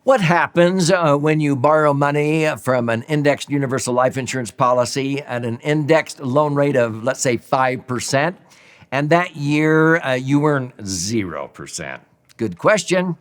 What happens when you borrow money from an indexed universal life insurance policy at an indexed loan rate of, let's say, 5%, and that year you earn 0%? Good question.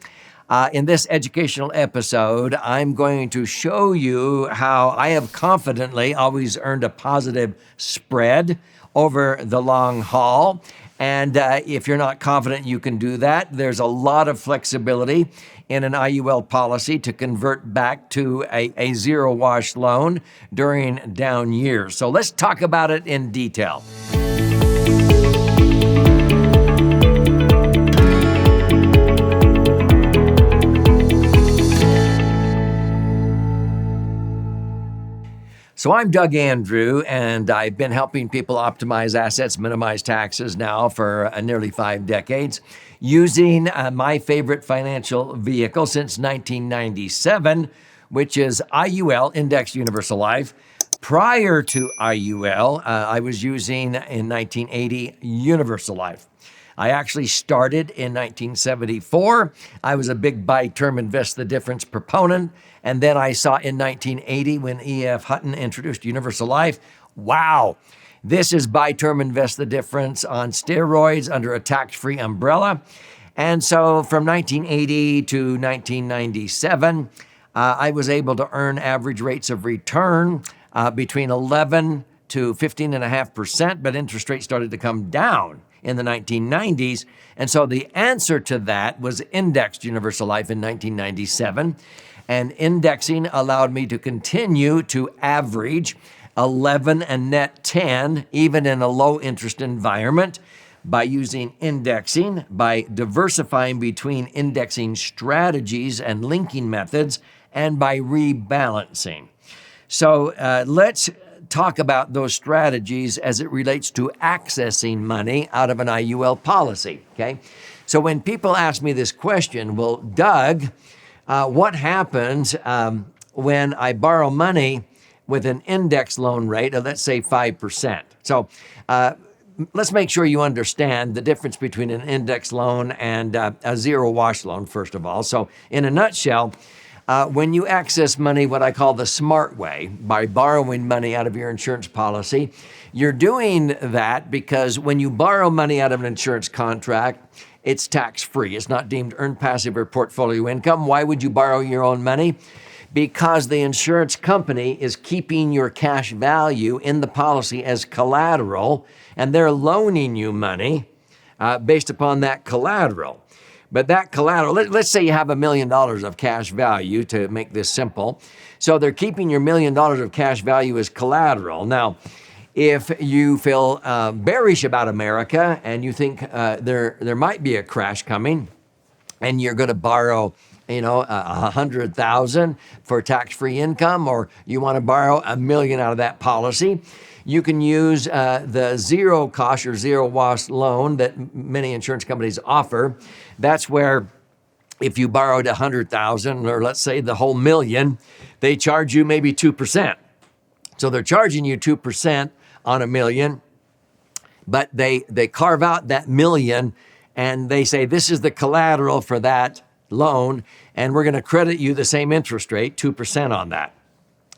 In this educational episode, I'm going to show you how I have confidently always earned a positive spread over the long haul. And if you're not confident you can do that, there's a lot of flexibility in an IUL policy to convert back to a zero-wash loan during down years. So let's talk about it in detail. So I'm Doug Andrew, and I've been helping people optimize assets, minimize taxes now for nearly 5 decades, using my favorite financial vehicle since 1997, which is IUL, Indexed Universal Life. Prior to IUL, I was using in 1980 Universal Life. I actually started in 1974. I was a big buy term invest the difference proponent. And then I saw in 1980 when E.F. Hutton introduced Universal Life, wow, this is buy term invest the difference on steroids under a tax-free umbrella. And so from 1980 to 1997, I was able to earn average rates of return between 11 to 15.5%, but interest rates started to come down in the 1990s. And so the answer to that was indexed Universal Life in 1997. And indexing allowed me to continue to average 11 and net 10, even in a low interest environment, by using indexing, by diversifying between indexing strategies and linking methods, and by rebalancing. So let's talk about those strategies as it relates to accessing money out of an IUL policy, okay? So when people ask me this question, well, Doug, what happens when I borrow money with an index loan rate of, let's say, 5%? So let's make sure you understand the difference between an index loan and a zero-wash loan, first of all. So in a nutshell, when you access money, what I call the smart way, by borrowing money out of your insurance policy, you're doing that because when you borrow money out of an insurance contract, it's tax-free. It's not deemed earned passive or portfolio income. Why would you borrow your own money? Because the insurance company is keeping your cash value in the policy as collateral, and they're loaning you money based upon that collateral. But that collateral, let's say you have $1 million of cash value, to make this simple. So they're keeping your $1 million of cash value as collateral. Now, if you feel bearish about America and you think there might be a crash coming, and you're going to borrow, $100,000 for tax-free income, or you want to borrow $1 million out of that policy, you can use the zero cost or zero wash loan that many insurance companies offer. That's where if you borrowed $100,000, or let's say the whole $1 million, they charge you maybe 2%. So they're charging you 2% on $1 million, but they carve out that $1 million and they say, this is the collateral for that loan, and we're going to credit you the same interest rate, 2% on that.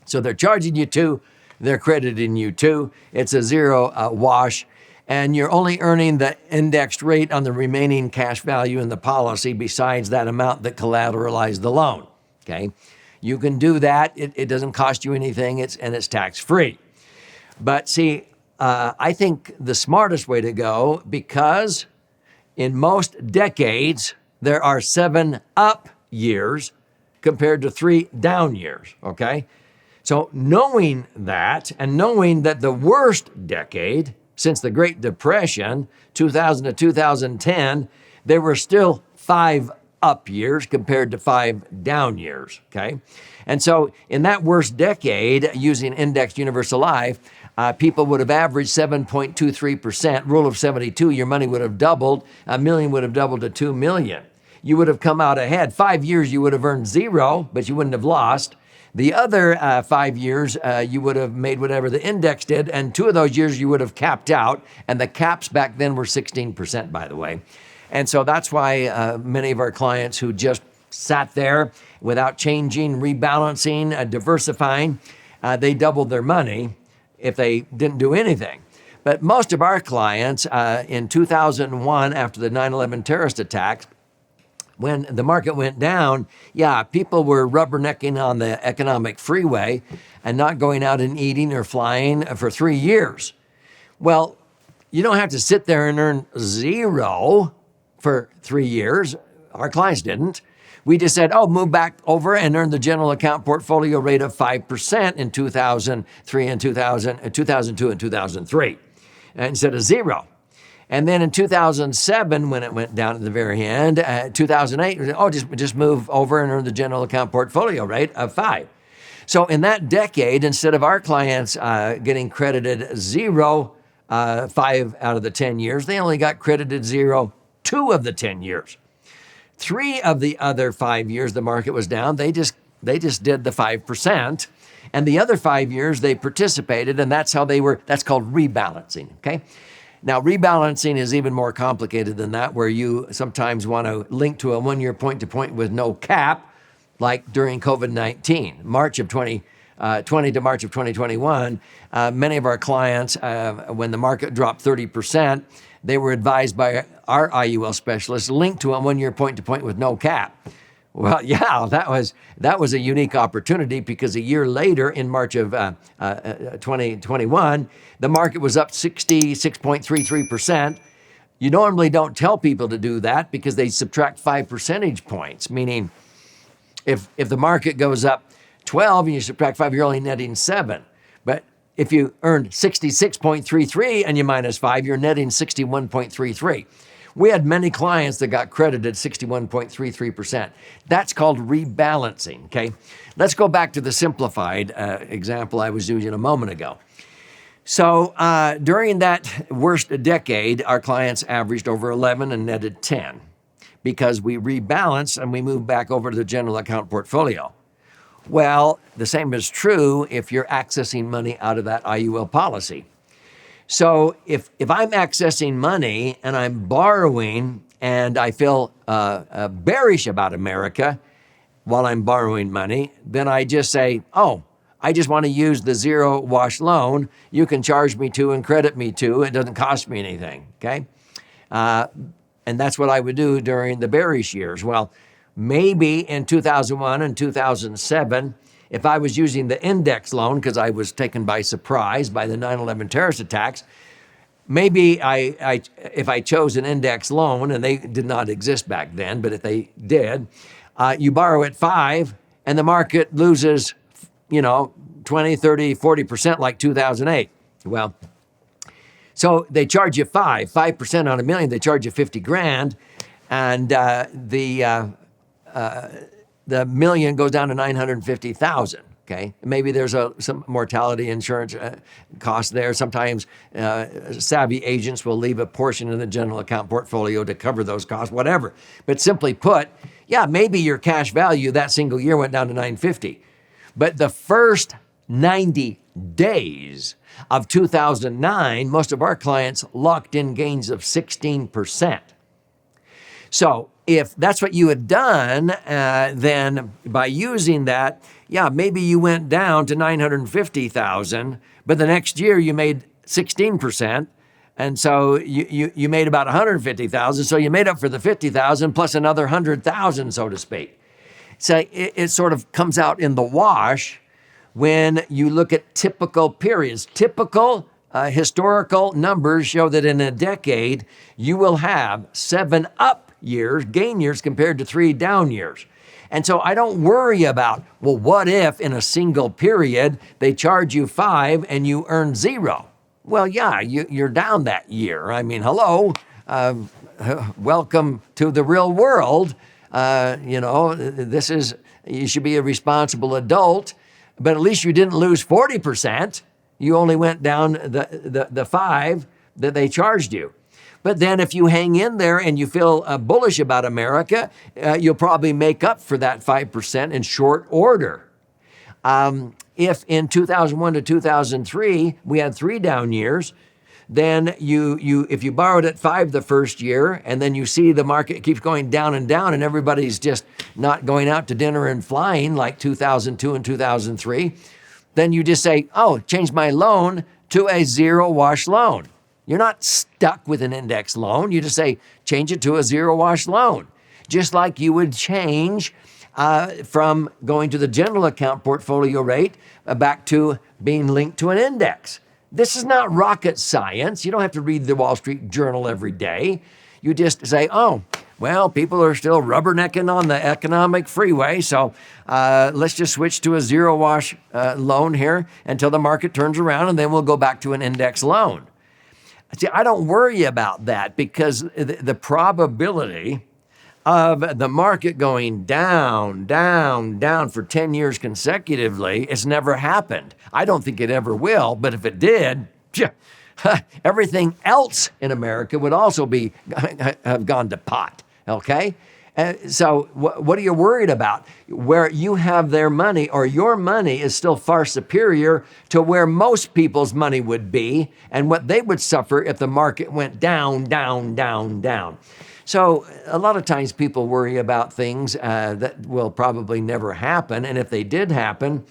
So they're charging you 2%, they're crediting you 2%. It's a zero wash, and you're only earning the indexed rate on the remaining cash value in the policy besides that amount that collateralized the loan, okay? You can do that. It doesn't cost you anything, and it's tax-free. But see, I think the smartest way to go, because in most decades, there are 7 up years compared to 3 down years, okay? So knowing that, and knowing that the worst decade since the Great Depression, 2000 to 2010, there were still 5 up years compared to 5 down years, okay? And so in that worst decade, using indexed universal life, people would have averaged 7.23%. Rule of 72, your money would have doubled. $1 million would have doubled to $2 million. You would have come out ahead. 5 years, you would have earned 0, but you wouldn't have lost. The other 5 years, you would have made whatever the index did, and 2 of those years you would have capped out, and the caps back then were 16%, by the way. And so that's why many of our clients who just sat there without changing, rebalancing, diversifying, they doubled their money if they didn't do anything. But most of our clients in 2001, after the 9/11 terrorist attacks, when the market went down, people were rubbernecking on the economic freeway and not going out and eating or flying for 3 years. Well, you don't have to sit there and earn zero for 3 years. Our clients didn't. We just said, move back over and earn the general account portfolio rate of 5% in 2002 and 2003 instead of zero. And then in 2007, when it went down at the very end, 2008, just move over and earn the general account portfolio rate of 5. So in that decade, instead of our clients getting credited zero 5 out of the 10 years, they only got credited zero 2 of the 10 years. 3 of the other 5 years the market was down, they just did the 5%. And the other 5 years they participated, and that's called rebalancing, okay? Now, rebalancing is even more complicated than that, where you sometimes want to link to a 1-year point-to-point with no cap, like during COVID-19, March of 2020 to March of 2021. Many of our clients, when the market dropped 30%, they were advised by our IUL specialists linked to a 1-year point-to-point with no cap. Well, that was a unique opportunity, because a year later, in March of 2021, the market was up 66.33%. You normally don't tell people to do that because they subtract 5 percentage points, meaning if the market goes up 12 and you subtract 5, you're only netting 7. But if you earned 66.33 and you minus 5, you're netting 61.33. We had many clients that got credited 61.33%. That's called rebalancing, okay? Let's go back to the simplified example I was using a moment ago. So during that worst decade, our clients averaged over 11 and netted 10 because we rebalanced and we moved back over to the general account portfolio. Well, the same is true if you're accessing money out of that IUL policy. So if I'm accessing money and I'm borrowing and I feel bearish about America while I'm borrowing money, then I just say, I just want to use the zero wash loan. You can charge me to and credit me to. It doesn't cost me anything, okay? And that's what I would do during the bearish years. Well, maybe in 2001 and 2007, if I was using the index loan because I was taken by surprise by the 9/11 terrorist attacks, maybe if I chose an index loan, and they did not exist back then, but if they did, you borrow at 5 and the market loses, 20, 30, 40% like 2008. Well, so they charge you 5% on $1 million, they charge you $50,000, and the million goes down to 950,000. Okay, maybe there's some mortality insurance cost there. Sometimes savvy agents will leave a portion of the general account portfolio to cover those costs, whatever. But simply put, maybe your cash value that single year went down to 950, but the first 90 days of 2009, most of our clients locked in gains of 16%. So if that's what you had done, then by using that, maybe you went down to 950,000, but the next year you made 16%. And so you made about 150,000. So you made up for the 50,000 plus another 100,000, so to speak. So it sort of comes out in the wash when you look at typical periods. Typical historical numbers show that in a decade, you will have 7 up years, gain years, compared to 3 down years. And so I don't worry about, what if in a single period they charge you 5 and you earn 0? Well, you're down that year. I mean, hello, welcome to the real world. You should be a responsible adult, but at least you didn't lose 40%. You only went down the 5 that they charged you. But then if you hang in there and you feel bullish about America, you'll probably make up for that 5% in short order. If in 2001 to 2003, we had 3 down years, then if you borrowed at 5 the first year, and then you see the market keeps going down and down, and everybody's just not going out to dinner and flying like 2002 and 2003, then you just say, oh, change my loan to a zero wash loan. You're not stuck with an index loan. You just say, change it to a zero wash loan. Just like you would change from going to the general account portfolio rate back to being linked to an index. This is not rocket science. You don't have to read the Wall Street Journal every day. You just say, oh, well, people are still rubbernecking on the economic freeway, so let's just switch to a zero wash loan here until the market turns around, and then we'll go back to an index loan. See, I don't worry about that because the probability of the market going down, down, down for 10 years consecutively, it's never happened. I don't think it ever will, but if it did, everything else in America would also have gone to pot, okay? So what are you worried about? Where you have their money or your money is still far superior to where most people's money would be and what they would suffer if the market went down, down, down, down. So a lot of times people worry about things that will probably never happen. And if they did happen,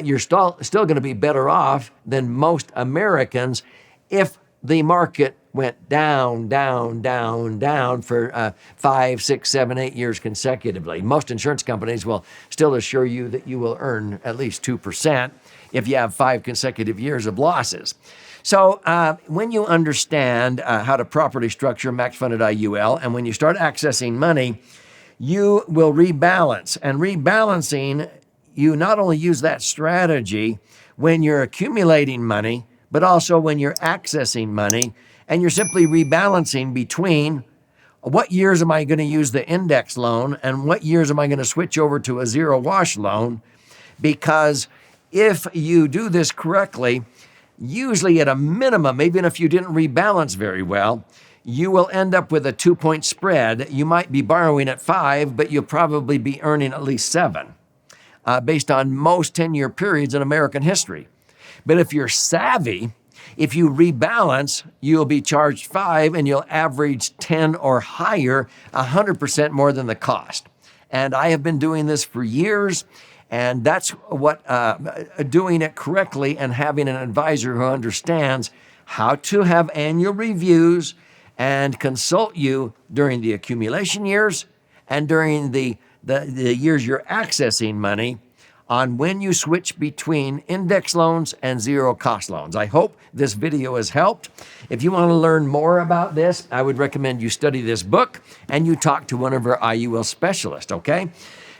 you're still going to be better off than most Americans if the market went down, down, down, down for 5, 6, 7, 8 years consecutively. Most insurance companies will still assure you that you will earn at least 2% if you have 5 consecutive years of losses. So when you understand how to properly structure max-funded IUL, and when you start accessing money, you will rebalance. And rebalancing, you not only use that strategy when you're accumulating money, but also when you're accessing money, and you're simply rebalancing between what years am I going to use the index loan and what years am I going to switch over to a zero wash loan? Because if you do this correctly, usually at a minimum, even if you didn't rebalance very well, you will end up with a 2-point spread. You might be borrowing at 5, but you'll probably be earning at least 7, based on most 10-year periods in American history. But if you're savvy, if you rebalance, you'll be charged 5 and you'll average 10 or higher, 100% more than the cost. And I have been doing this for years. And that's what doing it correctly and having an advisor who understands how to have annual reviews and consult you during the accumulation years and during the years you're accessing money on when you switch between index loans and zero cost loans. I hope this video has helped. If you want to learn more about this, I would recommend you study this book and you talk to one of our IUL specialists, okay?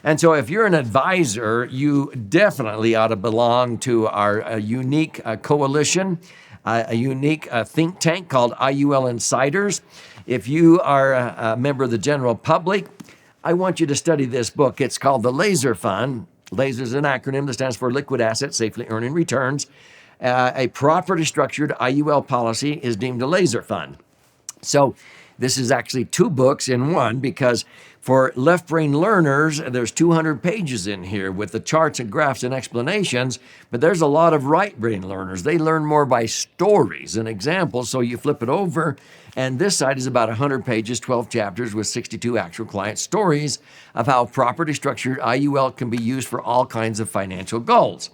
And so if you're an advisor, you definitely ought to belong to our unique coalition, a unique think tank called IUL Insiders. If you are a member of the general public, I want you to study this book. It's called The Laser Fund. LASER is an acronym that stands for Liquid Assets Safely Earning Returns. A properly structured IUL policy is deemed a laser fund. So this is actually 2 books in one because for left brain learners, there's 200 pages in here with the charts and graphs and explanations, but there's a lot of right brain learners. They learn more by stories and examples, so you flip it over, and this side is about 100 pages, 12 chapters with 62 actual client stories of how properly structured IUL can be used for all kinds of financial goals.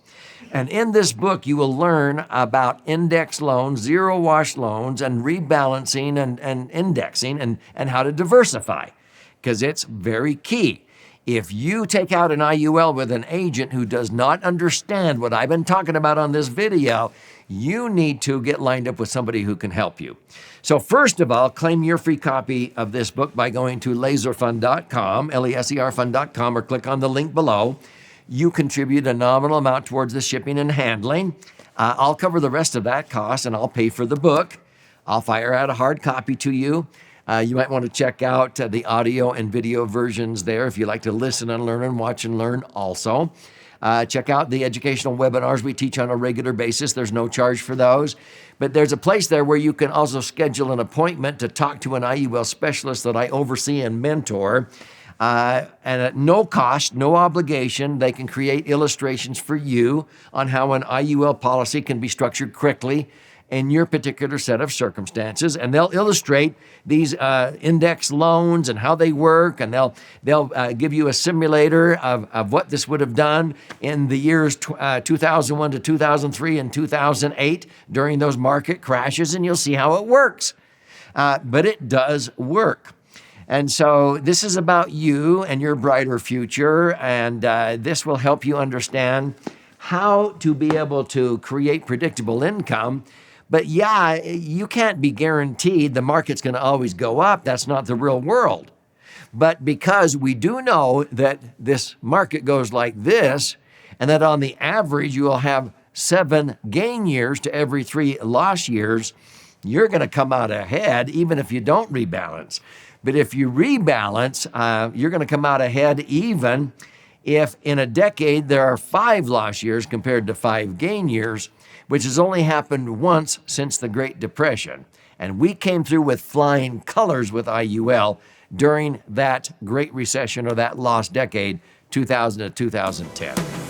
And in this book, you will learn about index loans, zero wash loans, and rebalancing and indexing and how to diversify, because it's very key. If you take out an IUL with an agent who does not understand what I've been talking about on this video, you need to get lined up with somebody who can help you. So first of all, claim your free copy of this book by going to laserfund.com, LASERfund.com, or click on the link below. You contribute a nominal amount towards the shipping and handling. I'll cover the rest of that cost, and I'll pay for the book. I'll fire out a hard copy to you. You might want to check out the audio and video versions there if you like to listen and learn and watch and learn also. Check out the educational webinars we teach on a regular basis. There's no charge for those. But there's a place there where you can also schedule an appointment to talk to an IUL specialist that I oversee and mentor. And at no cost, no obligation, they can create illustrations for you on how an IUL policy can be structured correctly in your particular set of circumstances, and they'll illustrate these index loans and how they work, and they'll give you a simulator of what this would have done in the years 2001 to 2003 and 2008 during those market crashes, and you'll see how it works. But it does work. And so this is about you and your brighter future, and this will help you understand how to be able to create predictable income. But yeah, you can't be guaranteed the market's going to always go up. That's not the real world. But because we do know that this market goes like this, and that on the average you will have 7 gain years to every 3 loss years, you're going to come out ahead even if you don't rebalance. But if you rebalance, you're going to come out ahead even if in a decade there are 5 loss years compared to 5 gain years, which has only happened once since the Great Depression. And we came through with flying colors with IUL during that Great Recession, or that lost decade, 2000 to 2010.